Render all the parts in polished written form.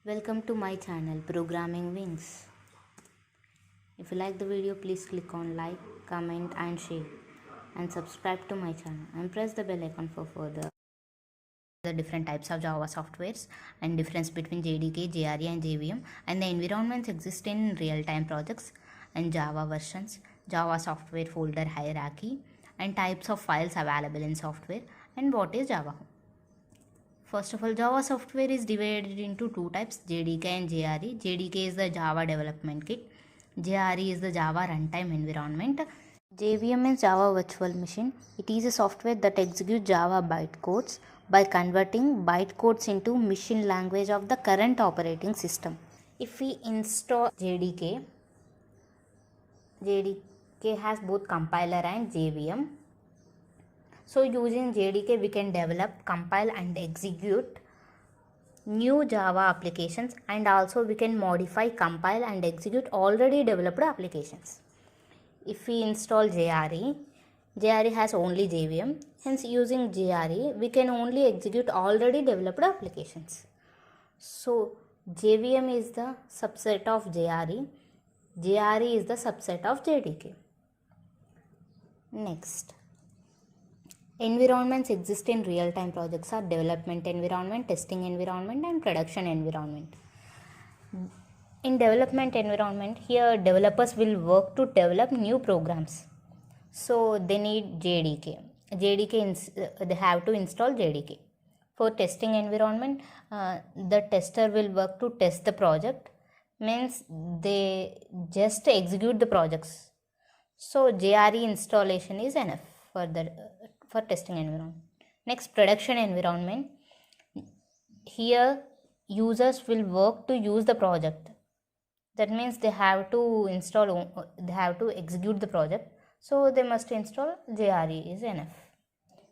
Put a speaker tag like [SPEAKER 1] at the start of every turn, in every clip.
[SPEAKER 1] Welcome to my channel Programming Wings. If you like the video, please click on like, comment and share and subscribe to my channel and press the bell icon for further the different types of Java softwares and difference between JDK, JRE and JVM and the environments exist in real-time projects and Java versions, Java software folder hierarchy and types of files available in software and what is Java. First of all, Java software is divided into two types, JDK and JRE. JDK is the Java Development Kit. JRE is the Java Runtime Environment. JVM is Java Virtual Machine. It is a software that executes Java bytecodes by converting bytecodes into machine language of the current operating system. If we install JDK has both compiler and JVM. So using JDK we can develop, compile and execute new Java applications, and also we can modify, compile and execute already developed applications. If we install JRE has only JVM, hence using JRE we can only execute already developed applications. So JVM is the subset of JRE is the subset of JDK. Next, environments exist in real-time projects are development environment, testing environment and production environment. In development environment, here developers will work to develop new programs. So they need JDK. They have to install JDK. For testing environment, the tester will work to test the project. Means they just execute the projects. So JRE installation is enough for testing environment. Next, production environment. Here users will work to use the project. That means they have to execute the project. So they must install JRE is enough.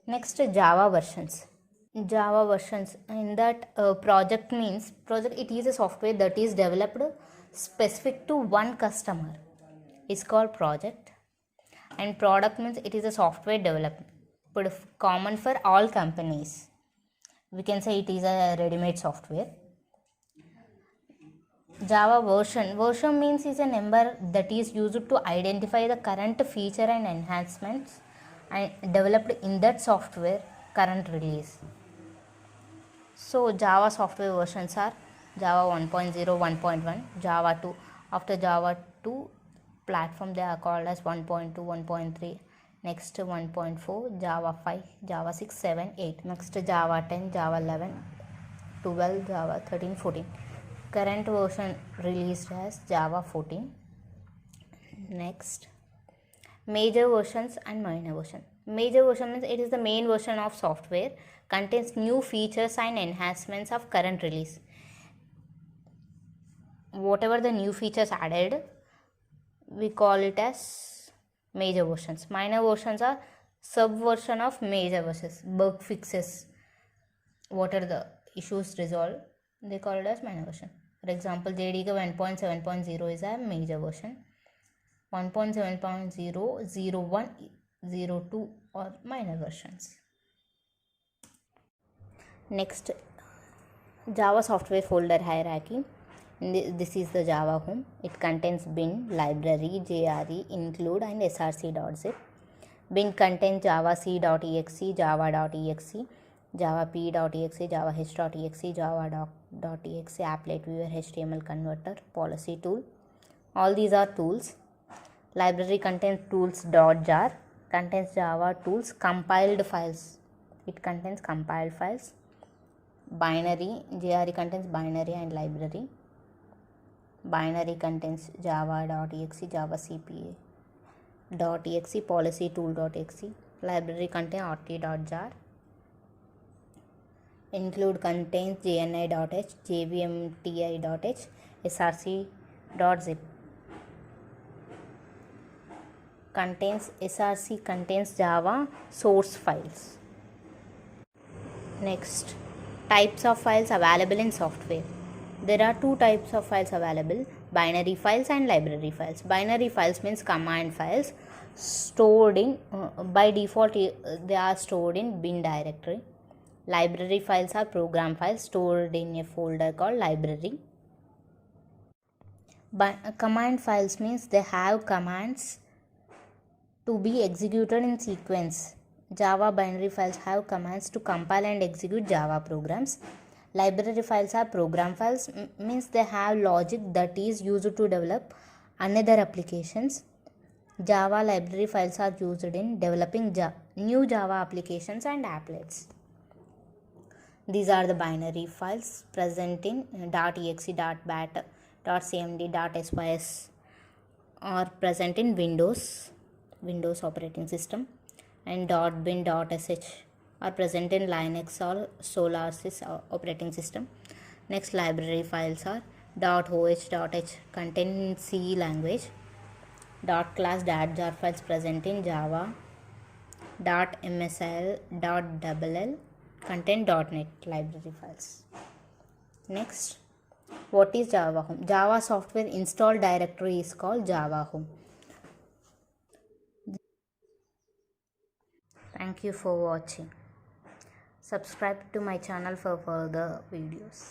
[SPEAKER 1] Next, Java versions. Java versions, in that project it is a software that is developed specific to one customer. It's called project. And product means it is a software developed common for all companies. We can say it is a ready-made software. Java version means is a number that is used to identify the current feature and enhancements and developed in that software current release. So Java software versions are Java 1.0, 1.1, Java 2. After Java 2 platform they are called as 1.2, 1.3. Next 1.4, Java 5, Java 6, 7, 8. Next Java 10, Java 11, 12, Java 13, 14. Current version released as Java 14. Next, major versions and minor version. Major version means it is the main version of software, contains new features and enhancements of current release. Whatever the new features added, we call it as major versions. Minor versions are subversion of major versions, bug fixes. What are the issues resolved? They call it as minor version. For example, JDK 1.7.0 is a major version. 1.7.0, 01, 02 are minor versions. Next, Java software folder hierarchy. This is the Java home. It contains bin, library, JRE, include and src.zip. Bin contains java c.exe, java.exe, java p.exe, java h.exe, java doc.exe, applet viewer, HTML converter, policy tool. All these are tools. Library contains tools.jar, contains Java tools, compiled files. It contains compiled files. Binary, JRE contains binary and library. Binary contains java.exe, java cpa.exe, policy tool.exe. Library contains rt.jar. Include contains jni.h, jvmti.h, src.zip. Src contains Java source files. Next, types of files available in software. There are two types of files available, binary files and library files. Binary files means command files stored in by default they are stored in bin directory. Library files are program files stored in a folder called library. Command files means they have commands to be executed in sequence. Java binary files have commands to compile and execute Java programs. Library files are program files, means they have logic that is used to develop another applications. Java library files are used in developing new Java applications and applets. These are the binary files present in .exe, .bat, .cmd, .sys are present in Windows operating system, and .bin, .sh are present in Linux or Solaris operating system. Next, library files are .oh.h contain in C language, .class, .jar files present in Java, .msil, .ll contain .net library files. Next, what is Java Home? Java software install directory is called Java Home. Thank you for watching. Subscribe to my channel for further videos.